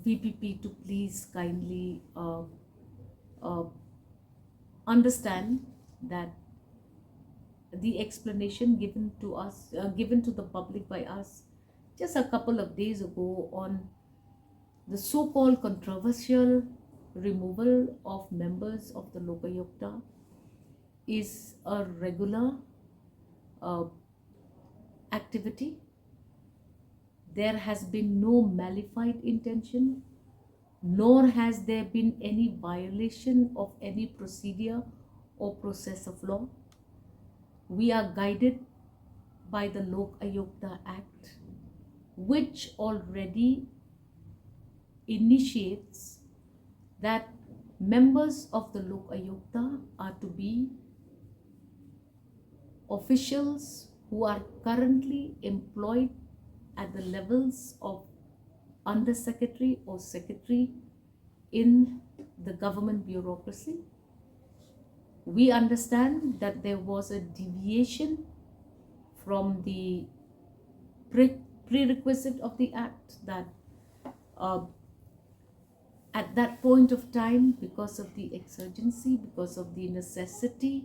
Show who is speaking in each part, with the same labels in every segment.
Speaker 1: VPP to please kindly uh, understand that the explanation given to us, given to the public by us just a couple of days ago on the so-called controversial removal of members of the Lokayukta is a regular uh, activity. There has been no malified intention, nor has there been any violation of any procedure or process of law. We are guided by the Lok Ayukta Act, which already initiates that members of the Lok Ayukta are to be officials who are currently employed at the levels of undersecretary or secretary in the government bureaucracy. We understand that there was a deviation from the prerequisite of the act, that at that point of time, because of the exigency, because of the necessity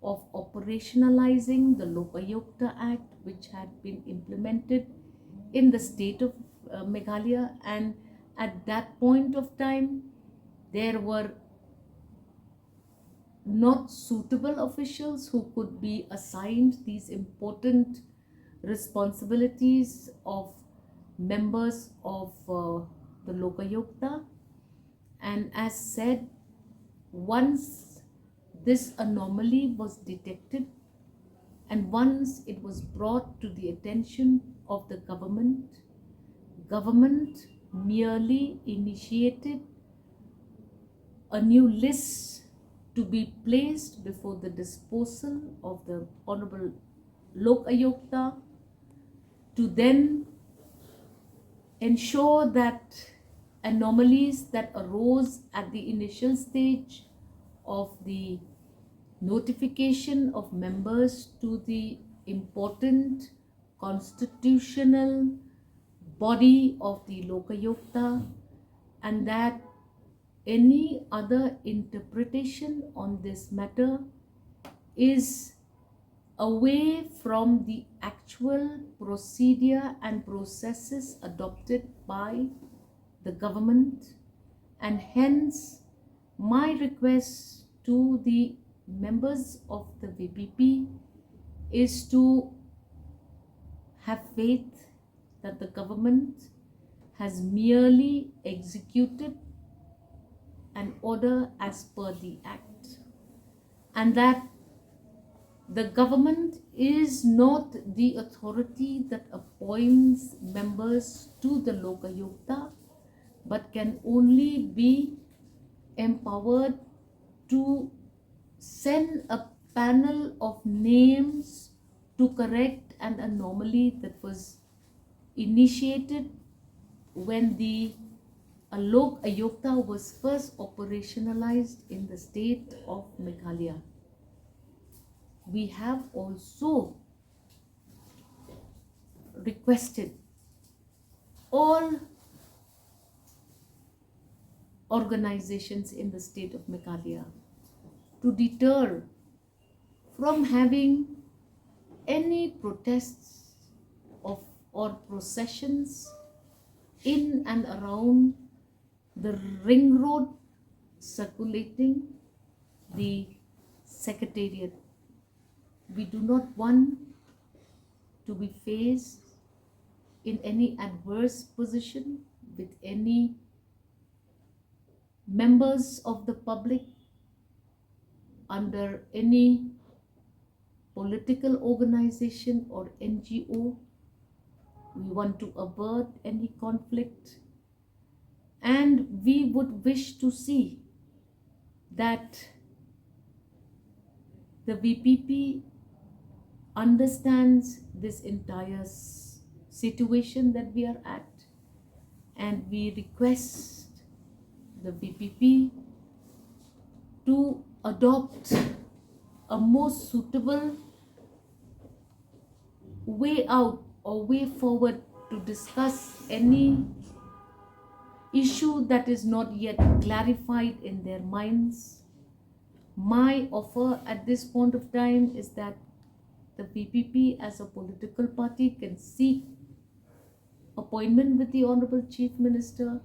Speaker 1: of operationalizing the Lokayukta Act, which had been implemented in the state of Meghalaya, and at that point of time there were not suitable officials who could be assigned these important responsibilities of members of the Lokayukta. And as said, once this anomaly was detected and once it was brought to the attention of the government merely initiated a new list to be placed before the disposal of the Honorable Lok Ayukta, to then ensure that anomalies that arose at the initial stage of the notification of members to the important constitutional body of the Lokayukta, and that any other interpretation on this matter is away from the actual procedure and processes adopted by the government. And hence my request to the members of the VPP is to have faith that the government has merely executed an order as per the act, and that the government is not the authority that appoints members to the Lokayukta, but can only be empowered to send a panel of names to correct an anomaly that was initiated when the Lok Ayukta was first operationalized in the state of Meghalaya. We have also requested all organizations in the state of Meghalaya to deter from having any protests of or processions in and around the ring road circulating the secretariat. We do not want to be faced in any adverse position with any members of the public under any political organization or NGO. We want to avert any conflict, and we would wish to see that the VPP understands this entire situation that we are at, and we request the VPP to adopt a more suitable way out or way forward to discuss any issue that is not yet clarified in their minds. My offer at this point of time is that the VPP as a political party can seek appointment with the Honorable Chief Minister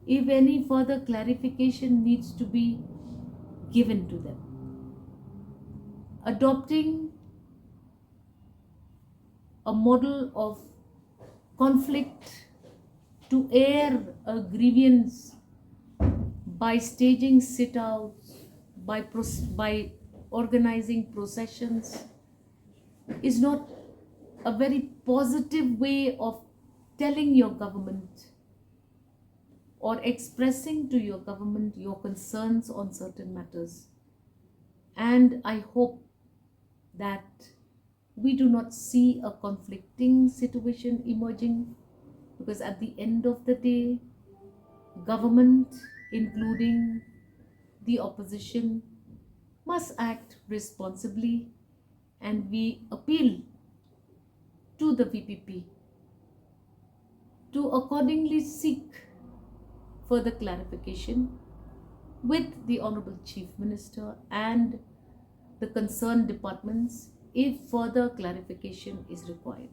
Speaker 1: if any further clarification needs to be given to them. Adopting a model of conflict to air a grievance by staging sit-outs, by organizing processions is not a very positive way of telling your government or expressing to your government your concerns on certain matters. And I hope that we do not see a conflicting situation emerging, because at the end of the day, government, including the opposition, must act responsibly, and we appeal to the VPP to accordingly seek further clarification with the Honorable Chief Minister and the concerned departments if further clarification is required.